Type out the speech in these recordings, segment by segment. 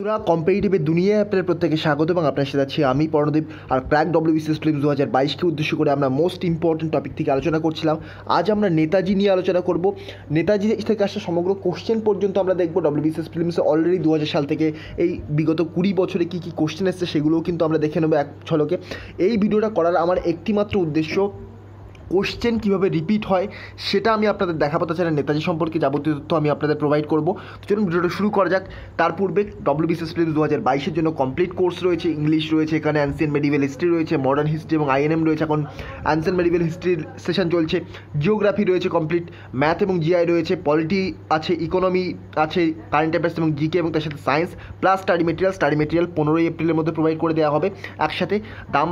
বন্ধুরা, কম্পিটিটিভের দুনিয়ায় আপনাদের প্রত্যেকে স্বাগত এবং আপনার সাথে আছি আমি পর্ণদীপ। আর ক্র্যাক WBCS প্রিলিমস 2022কে উদ্দেশ্য করে আমরা মোস্ট ইম্পর্টেন্ট টপিক থেকে আলোচনা করছিলাম। আজ আমরা নেতাজি নিয়ে আলোচনা করব। নেতাজি থেকে আসা সমগ্র কোশ্চেন পর্যন্ত আমরা দেখব। WBCS প্রিলিমসে অলরেডি 2000 সাল থেকে এই বিগত 20 বছরে কী কী কোশ্চেন এসছে সেগুলোও কিন্তু আমরা দেখে নেবো এক ঝলকে। এই ভিডিওটা করার আমার একটিমাত্র উদ্দেশ্য, কোশ্চেন কীভাবে রিপিট হয় সেটা আমি আপনাদের দেখাবো। তাছাড়া নেতাজি সম্পর্কে যাবতীয় তথ্য আমি আপনাদের প্রোভাইড করবো। চলুন ভিডিওটা শুরু করা যাক। তার পূর্বে WBCS প্রিলিমস 2022-এর জন্য কমপ্লিট কোর্স রয়েছে। ইংলিশ রয়েছে, এখানে অ্যানসিয়েন্ট মেডিভেল হিস্ট্রি রয়েছে, মডার্ন হিস্ট্রি এবং INM রয়েছে। এখন অ্যানসিয়েন্ট মেডিভেল হিস্ট্রির সেশন চলছে। জিওগ্রাফি রয়েছে কমপ্লিট, ম্যাথ এবং GI রয়েছে, পলিটি আছে, ইকোনমি আছে, কারেন্ট অ্যাফেয়ার্স এবং GK এবং তার সাথে সায়েন্স প্লাস স্টাডি মেটেরিয়াল 15ই এপ্রিলের মধ্যে প্রোভাইড করে দেওয়া হবে একসাথে। দাম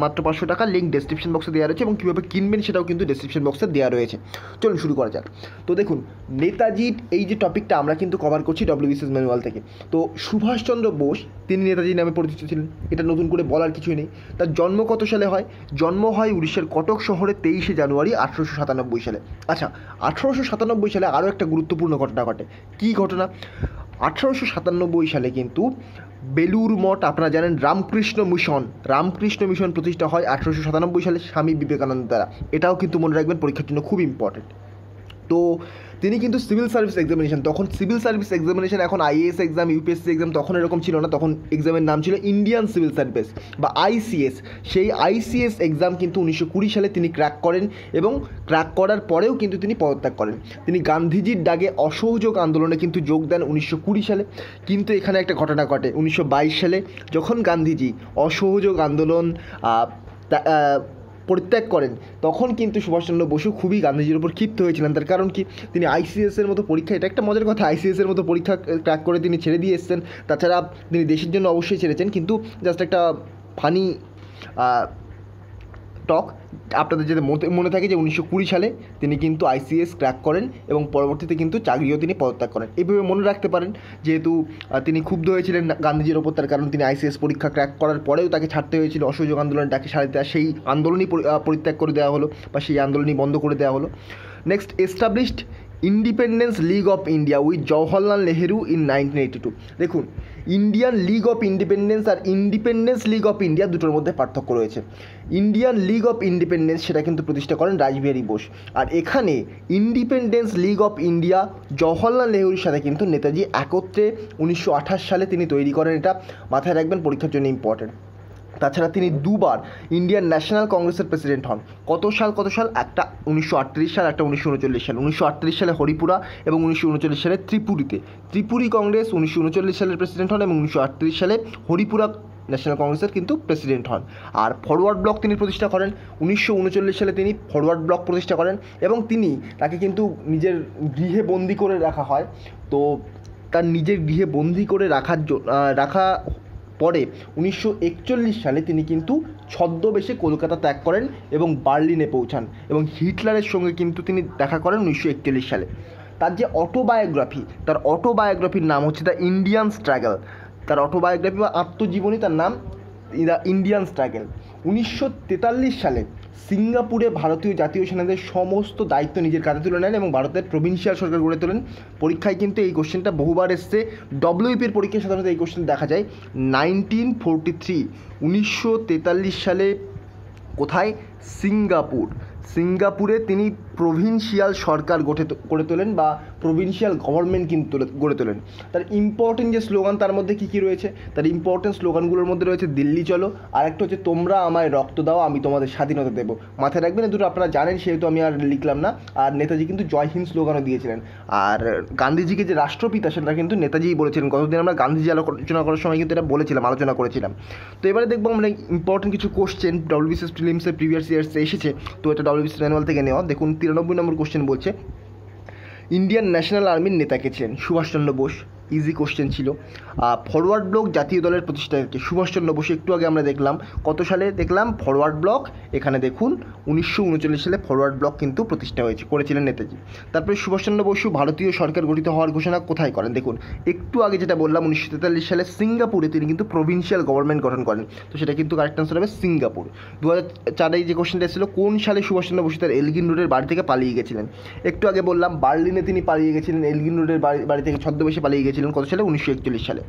মাত্র 500 টাকা। লিঙ্ক ডেসক্রিপশন বক্সে দেওয়া রয়েছে এবং কীভাবে কিনবেন সেটাও কিন্তু ডেসক্রিপশন বক্সে দেওয়া রয়েছে। চলুন শুরু করা যাক। তো দেখুন, নেতাজির এই যে টপিকটা আমরা কিন্তু কভার করছি WBCS ম্যানুয়াল থেকে। তো সুভাষচন্দ্র বোস তিনি নেতাজি নামে পরিচিত ছিলেন, এটা নতুন করে বলার কিছুই নেই। তার জন্ম কত সালে হয়? জন্ম হয় উড়িষ্যার কটক শহরে 23শে জানুয়ারি 1897 সালে। আচ্ছা, 1897 সালে আরও একটা গুরুত্বপূর্ণ ঘটনা ঘটে। কী ঘটনা? 1897 সালে কিন্তু বেলুর মঠ, আপনারা জানেন রামকৃষ্ণ মিশন প্রতিষ্ঠা হয় 1897 সালে স্বামী বিবেকানন্দ দ্বারা। এটাও কিন্তু মনে রাখবেন, পরীক্ষার জন্য খুব ইম্পর্টেন্ট। তো তিনি কিন্তু সিভিল সার্ভিস এক্সামিনেশন, তখন সিভিল সার্ভিস এক্সামিনেশন, এখন IAS এক্সাম, UPSC এক্সাম তখন এরকম ছিল না। তখন এক্সামের নাম ছিল ইন্ডিয়ান সিভিল সার্ভিস বা ICS। সেই ICS এক্সাম কিন্তু 1920 সালে তিনি ক্র্যাক করেন এবং ক্র্যাক করার পরেও কিন্তু তিনি পদত্যাগ করেন। তিনি গান্ধীজির ডাকে অসহযোগ আন্দোলনে কিন্তু যোগ দেন 1920 সালে। কিন্তু এখানে একটা ঘটনা ঘটে 1922 সালে, যখন গান্ধীজি অসহযোগ আন্দোলন পরিত্যাগ করেন, তখন কিন্তু সুভাষচন্দ্র বসু খুবই গান্ধীজির উপর ক্ষিপ্ত হয়েছিলেন। তার কারণ কি? তিনি ICS-এর মতো পরীক্ষা, এটা একটা মজার কথা, ICS-এর মতো পরীক্ষা ক্র্যাক করে তিনি ছেড়ে দিয়ে এসেছেন। তাছাড়া তিনি দেশের জন্য অবশ্যই ছেড়েছেন, কিন্তু জাস্ট একটা ফানি টক আপনাদের যাতে মনে থাকে যে 1920 সালে তিনি কিন্তু ICS ক্র্যাক করেন এবং পরবর্তীতে কিন্তু চাকরিও তিনি পদত্যাগ করেন। এইভাবে মনে রাখতে পারেন, যেহেতু তিনি ক্ষুব্ধ হয়েছিলেন গান্ধীজির ওপর, তার কারণ তিনি ICS পরীক্ষা ক্র্যাক করার পরেও তাকে ছাড়তে হয়েছিল, অসহযোগ আন্দোলনের ডাকে সাড়া দেওয়া, সেই আন্দোলনই পরিত্যাগ করে দেওয়া হলো বা সেই আন্দোলনই বন্ধ করে দেওয়া হলো। Next, established independence league of India with Jawaharlal Nehru in 1982। দেখুন, ইন্ডিয়ান লিগ অফ ইন্ডিপেন্ডেন্স আর ইন্ডিপেন্ডেন্স লিগ অফ ইন্ডিয়া দুটোর মধ্যে পার্থক্য রয়েছে। ইন্ডিয়ান লিগ অফ ইন্ডিপেন্ডেন্স সেটা কিন্তু প্রতিষ্ঠা করেন রাসবিহারী বোস, আর এখানে independence league of India Jawaharlal নেহেরুর সাথে কিন্তু নেতাজি একত্রে 1928 সালে তিনি তৈরি করেন। এটা মাথায় রাখবেন, পরীক্ষার জন্য ইম্পর্টেন্ট। তাছাড়া তিনি দুবার ইন্ডিয়ান ন্যাশনাল কংগ্রেসের প্রেসিডেন্ট হন। কত সাল? একটা 1938 সাল, একটা 1939 সাল। 1938 সালে হরিপুরা এবং 1939 সালে ত্রিপুরী কংগ্রেস 1939 সালের প্রেসিডেন্ট হন এবং 1938 সালে হরিপুরা ন্যাশনাল কংগ্রেসের কিন্তু প্রেসিডেন্ট হন। আর ফরওয়ার্ড ব্লক তিনি প্রতিষ্ঠা করেন 1939 সালে, তিনি ফরওয়ার্ড ব্লক প্রতিষ্ঠা করেন এবং তাকে কিন্তু নিজের গৃহে বন্দি করে রাখা হয়। তো তার নিজের গৃহে বন্দি করে রাখা পরে 1941 সালে তিনি কিন্তু ছদ্মবেশে কলকাতা ত্যাগ করেন এবং বার্লিনে পৌঁছান এবং হিটলারের সঙ্গে কিন্তু তিনি দেখা করেন 1941 সালে। তার যে তার অটোবায়োগ্রাফির নাম হচ্ছে দ্য ইন্ডিয়ান স্ট্রাগল। তার অটোবায়োগ্রাফি বা আত্মজীবনী, তার নাম দ্য ইন্ডিয়ান স্ট্রাগল। 1943 সালে সিঙ্গাপুরে ভারতীয় জাতীয় সেনাদের সমস্ত দায়িত্ব নিজের কাঁধে তুলে নেন এবং ভারতের প্রভিন্সিয়াল সরকার গড়ে তোলেন। পরীক্ষায় কিন্তু এই কোশ্চেনটা বহুবার এসছে। WIP-এর পরীক্ষায় সাধারণত এই কোশ্চেন দেখা যায়। 1943 সালে কোথায়? সিঙ্গাপুরে তিনি প্রভিন্সিয়াল সরকার গড়ে তোলেন বা প্রভিন্সিয়াল গভর্নমেন্ট কিন্তু গড়ে তোলেন। তার ইম্পর্টেন্ট যে স্লোগান, তার মধ্যে কী রয়েছে? তার ইম্পর্টেন্ট স্লোগানগুলোর মধ্যে রয়েছে দিল্লি চলো, আর একটা হচ্ছে তোমরা আমায় রক্ত দাও, আমি তোমাদের স্বাধীনতা দেবো। মাথায় রাখবেন, দুটো আপনারা জানেন, সেহেতু আমি আর লিখলাম না। আর নেতাজি কিন্তু জয় হিন্দ স্লোগানও দিয়েছিলেন। আর গান্ধীজিকে যে রাষ্ট্রপিতা সেটা কিন্তু নেতাজিই বলেছিলেন। গতদিন আমরা গান্ধীজি আলোচনা করার সময় কিন্তু এটা আলোচনা করেছিলাম। তো এবারে দেখবো আমরা ইম্পর্টেন্ট কিছু কোশ্চেন WBCS প্রিলিমসের প্রিভিয়াস ইয়ার্সে এসেছে। তো এটা WBCS ম্যানুয়াল থেকে নেওয়া। দেখুন, 93 নম্বর কোশ্চেন বলছে ইন্ডিয়ান ন্যাশনাল আর্মির নেতা কে ছিলেন? সুভাষচন্দ্র বোস। ইজি কোশ্চেন ছিল। ফরওয়ার্ড ব্লক জাতীয় দলের প্রতিষ্ঠাতা সুভাষচন্দ্র বসু। একটু আগে আমরা দেখলাম, কত সালে দেখলাম ফরওয়ার্ড ব্লক, এখানে দেখুন 1939 সালে ফরওয়ার্ড ব্লক কিন্তু প্রতিষ্ঠা করেছিলেন নেতাজি। তারপরে সুভাষচন্দ্র বসু ভারতীয় সরকার গঠিত হওয়ার ঘোষণা কোথায় করেন? দেখুন, একটু আগে যেটা বললাম 1943 সালে সিঙ্গাপুরে তিনি কিন্তু প্রভিন্সিয়াল গভর্নমেন্ট গঠন করেন। তো সেটা কিন্তু কারেক্ট আনসার হবে সিঙ্গাপুর। 2004 যে কোশ্চেনটা এসেছিল, কোন সালে সুভাষচন্দ্র বসু তার এলগিন রোডের বাড়ি থেকে পালিয়ে গেছিলেন? একটু আগে বললাম বার্লিনে তিনি পালিয়ে গেছিলেন, এলগিন রোডের বাড়ি থেকে ছদ্মবেশে পালিয়ে গেছিলেন। দিয়েছিলেন কত সালে? 1941 সালে।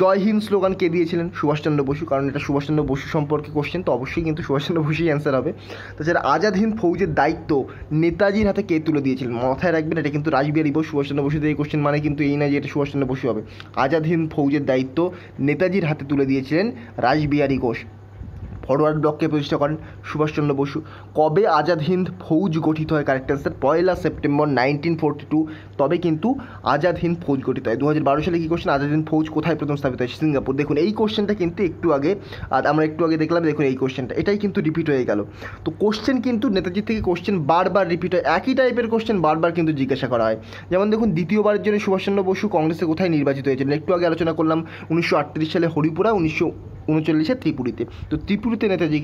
জয় হিন্দ স্লোগান কে দিয়েছিলেন? সুভাষচন্দ্র বসু, কারণ এটা সুভাষচন্দ্র বসু সম্পর্কে কোশ্চেন, তো অবশ্যই কিন্তু সুভাষচন্দ্র বসুই অ্যান্সার হবে। তাছাড়া আজাদ হিন্দ ফৌজের দায়িত্ব নেতাজির হাতে কে তুলে দিয়েছিলেন? মাথায় রাখবেন এটা কিন্তু রাসবিহারী বোস। সুভাষচন্দ্র বসু দিয়ে কোশ্চেন মানে কিন্তু এই না যে এটা সুভাষচন্দ্র বসু হবে। আজাদ হিন্দ ফৌজের দায়িত্ব নেতাজির হাতে তুলে দিয়েছিলেন রাসবিহারী ঘোষ। ফরওয়ার্ড ব্লককে প্রতিষ্ঠা করেন সুভাষচন্দ্র বসু। কবে আজাদ হিন্দ ফৌজ গঠিত হয়? কারেক্ট অ্যান্সার 1 সেপ্টেম্বর 1942, তবে কিন্তু আজাদ হিন্দ ফৌজ গঠিত হয়। 2012 সালে কী কোশ্চেন? আজাদ হিন্দ ফৌজ কোথায় প্রথম স্থাপিত হয়? সিঙ্গাপুর। দেখুন এই কোশ্চেনটা কিন্তু আমরা একটু আগে দেখলাম, দেখুন এই কোশ্চেনটা এটাই কিন্তু রিপিট হয়ে গেল। তো কোশ্চেন কিন্তু নেতাজির থেকে কোশ্চেন বারবার রিপিট হয়, একই টাইপের কোশ্চেন বারবার কিন্তু জিজ্ঞাসা করা হয়। যেমন দেখুন দ্বিতীয়বারের জন্য সুভাষচন্দ্র বসু কংগ্রেসে কোথায় নির্বাচিত হয়েছিলেন? একটু আগে আলোচনা করলাম 1938 সালে হরিপুরা, 1939 ত্রিপুরীতে। তো ত্রিপুরীতে নেতাজি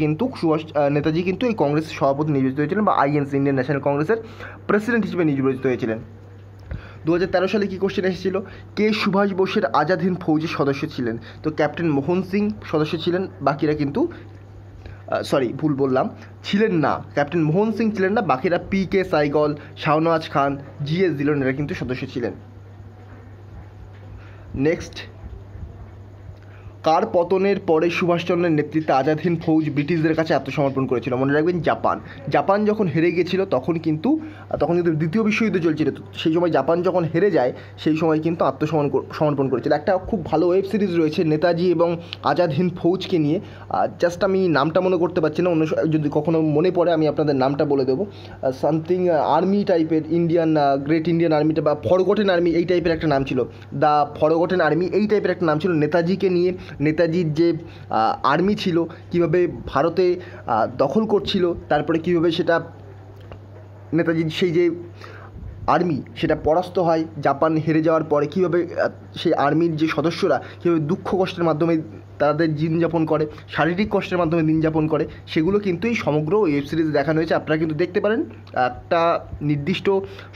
কিন্তু এই কংগ্রেসের সভাপতি নির্বাচিত হয়েছিলেন, বা আইএনসি ইন্ডিয়ান ন্যাশনাল কংগ্রেসের প্রেসিডেন্ট হিসেবে নির্বাচিত হয়েছিলেন। 2013 সালে কী কোশ্চেন এসেছিল? কে সুভাষ বোসের আজাদ হিন্দ ফৌজের সদস্য ছিলেন? তো ক্যাপ্টেন মোহন সিং সদস্য ছিলেন, বাকিরা কিন্তু ভুল বললাম, ছিলেন না। ক্যাপ্টেন মোহন সিং ছিলেন না, বাকিরা PK সাইগল, শাহনওয়াজ খান, GS জিলন এরা কিন্তু সদস্য ছিলেন। নেক্সট, কার পতনের পরে সুভাষচন্দ্রের নেতৃত্বে আজাদ হিন্দ ফৌজ ব্রিটিশদের কাছে আত্মসমর্পণ করেছিল? মনে রাখবেন জাপান যখন হেরে গিয়েছিল তখন কিন্তু দ্বিতীয় বিশ্বযুদ্ধ চলছিল। সেই সময় জাপান যখন হেরে যায় সেই সময় কিন্তু সমর্পণ করেছিল। একটা খুব ভালো ওয়েব সিরিজ রয়েছে নেতাজি এবং আজাদ হিন্দ ফৌজকে নিয়ে, জাস্ট আমি নামটা মনে করতে পারছি না, যদি কখনো মনে পড়ে আমি আপনাদের নামটা বলে দেবো। সামথিং আর্মি টাইপের, গ্রেট ইন্ডিয়ান আর্মিটা বা ফরগটেন আর্মি এই টাইপের একটা নাম ছিল, দ্য ফরগটেন আর্মি এই টাইপের একটা নাম ছিল। নেতাজিকে নিয়ে, নেতাজির যে আর্মি ছিল কীভাবে ভারতে দখল করছিল, তারপরে কীভাবে সেটা নেতাজির সেই যে আর্মি সেটা পরাস্ত হয় জাপান হেরে যাওয়ার পরে, কীভাবে সেই আর্মির যে সদস্যরা কীভাবে দুঃখ কষ্টের মাধ্যমে তাদের দিন যাপন করে, শারীরিক কষ্টের মাধ্যমে দিন যাপন করে, সেগুলো কিন্তু এই সমগ্র ওয়েব সিরিজে দেখানো হয়েছে। আপনারা কিন্তু দেখতে পারেন একটা নির্দিষ্ট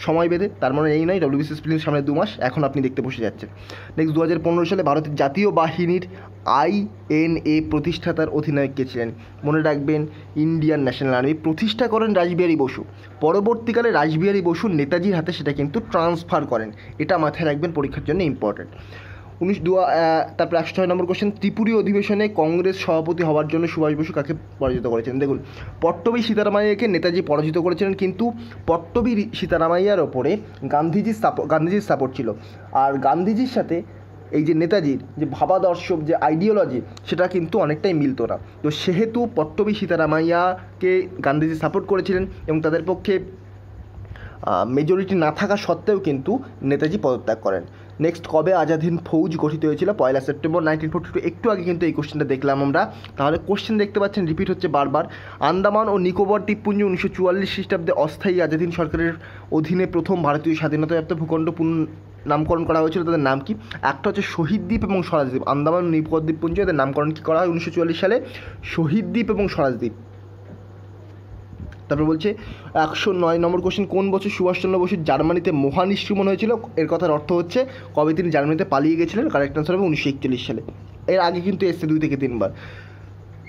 সময় বেঁধে, তার মানে এই নয় WBCS প্রিলিমস সামনে 2 মাস, এখন আপনি দেখতে বসে যাচ্ছেন। নেক্সট, 2015 সালে ভারতের জাতীয় বাহিনীর INA প্রতিষ্ঠাতার অধিনায়ক কে ছিলেন? মনে রাখবেন ইন্ডিয়ান ন্যাশনাল আর্মি প্রতিষ্ঠা করেন রাসবিহারী বসু। পরবর্তীকালে রাসবিহারী বসু নেতাজির হাতে সেটা কিন্তু ট্রান্সফার করেন, এটা মাথায় রাখবেন, পরীক্ষার জন্য ইম্পর্টেন্ট। তারপর 106 নম্বর কোশ্চেন, ত্রিপুরী অধিবেশনে কংগ্রেস সভাপতি হওয়ার জন্য সুভাষ বসু কাকে পরাজিত করেছেন? দেখুন পট্টবী সীতারামাইয়াকে নেতাজি পরাজিত করেছিলেন, কিন্তু পট্টবী সীতারামাইয়ার ওপরে গান্ধীজির সাপোর্ট ছিল, আর গান্ধীজির সাথে এই যে নেতাজির যে ভাবাদর্শ, যে আইডিওলজি, সেটা কিন্তু অনেকটাই মিলত না। তো সেহেতু পট্টবী সীতারামাইয়াকে গান্ধীজি সাপোর্ট করেছিলেন এবং তাদের পক্ষে মেজরিটি না থাকা সত্ত্বেও কিন্তু নেতাজি পদত্যাগ করেন। নেক্সট, কবে আজাদ হিন্দ ফৌজ গঠিত হয়েছিল? 1 সেপ্টেম্বর 1942। একটু আগে কিন্তু এই কোশ্চেনটা দেখলাম আমরা, তাহলে কোশ্চেন দেখতে পাচ্ছেন রিপিট হচ্ছে বারবার। আন্দামান ও নিকোবর দ্বীপপুঞ্জ 1944 খ্রিস্টাব্দে অস্থায়ী আজাদ হিন্দ সরকারের অধীনে প্রথম ভারতীয় স্বাধীনতাপ্রাপ্ত ভূখণ্ড নামকরণ করা হয়েছিল, তাদের নাম কি? একটা হচ্ছে শহীদ দ্বীপ এবং স্বরাজ দ্বীপ। আন্দামান ও নিকোবর দ্বীপপুঞ্জ এদের নামকরণ কী করা হয় 1944 সালে? শহীদ দ্বীপ এবং স্বরাজ দ্বীপ। তারপর বলছে 109 নম্বর কোশ্চেন, কোন বছর সুভাষচন্দ্র বসুর জার্মানিতে মহানিশ্রমণ হয়েছিল? এর কথার অর্থ হচ্ছে কবে তিনি জার্মানিতে পালিয়ে গেছিলেন। কারেক্ট আনসার হবে 1941 সালে। এর আগে কিন্তু এসছে 2 থেকে 3 বার।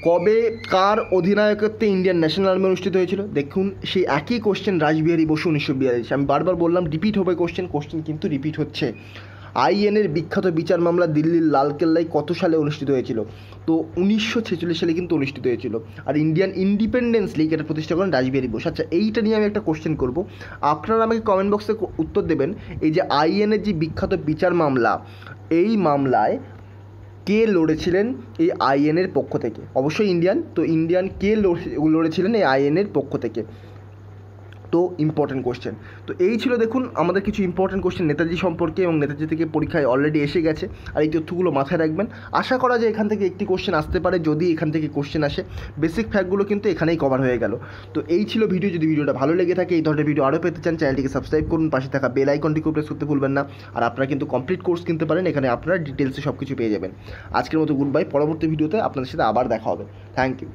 কবে কার অধিনায়কত্বে ইন্ডিয়ান ন্যাশনাল আর্মি অনুষ্ঠিত হয়েছিল? দেখুন সেই একই কোশ্চেন, রাসবিহারী বসু 1942। আমি বারবার বললাম রিপিট হবে কোশ্চেন কিন্তু রিপিট হচ্ছে। INAর বিখ্যাত বিচার মামলা দিল্লির লালকেল্লায় কত সালে অনুষ্ঠিত হয়েছিল? তো 1946 সালে কিন্তু অনুষ্ঠিত হয়েছিল। আর ইন্ডিয়ান ইন্ডিপেন্ডেন্স লিগ এটা প্রতিষ্ঠা করেন রাসবিহারী বোস। আচ্ছা, এইটা নিয়ে আমি একটা কোশ্চেন করব, আপনারা আমাকে কমেন্ট বক্সে উত্তর দেবেন। এই যে INAর যে বিখ্যাত বিচার মামলা, এই মামলায় কে লড়েছিলেন এই INAর পক্ষ থেকে? অবশ্যই ইন্ডিয়ান। তো ইন্ডিয়ান কে লড়েছিলেন এই INAর পক্ষ থেকে? তো ইম্পর্টেন্ট কোশ্চেন। তো এই ছিল দেখুন আমাদের কিছু ইম্পর্টেন্ট কোশ্চেন নেতাজি সম্পর্কে, এবং নেতাজি থেকে পরীক্ষায় অলরেডি এসে গেছে, আর এই তথ্যগুলো মাথায় রাখবেন। আশা করা যায় এখান থেকে একটি কোশ্চেন আসতে পারে, যদি এখান থেকে কোশ্চেন আসে। বেসিক ফ্যাক্টগুলো কিন্তু এখানেই কভার হয়ে গেল। তো এই ছিল ভিডিও। যদি ভিডিওটা ভালো লেগে থাকে, এই ধরনের ভিডিও আরও পেতে চান, চ্যানেলটিকে সাবস্ক্রাইব করুন, পাশে থাকা বেল আইকনটিকে প্রেস করতে ভুলবেন না। আর আপনারা কিন্তু কমপ্লিট কোর্স কিনতে পারেন, এখানে আপনারা ডিটেলসে সব কিছু পেয়ে যাবেন। আজকের মতো গুড বাই, পরবর্তী ভিডিওতে আপনাদের সাথে আবার দেখা হবে। Thank you.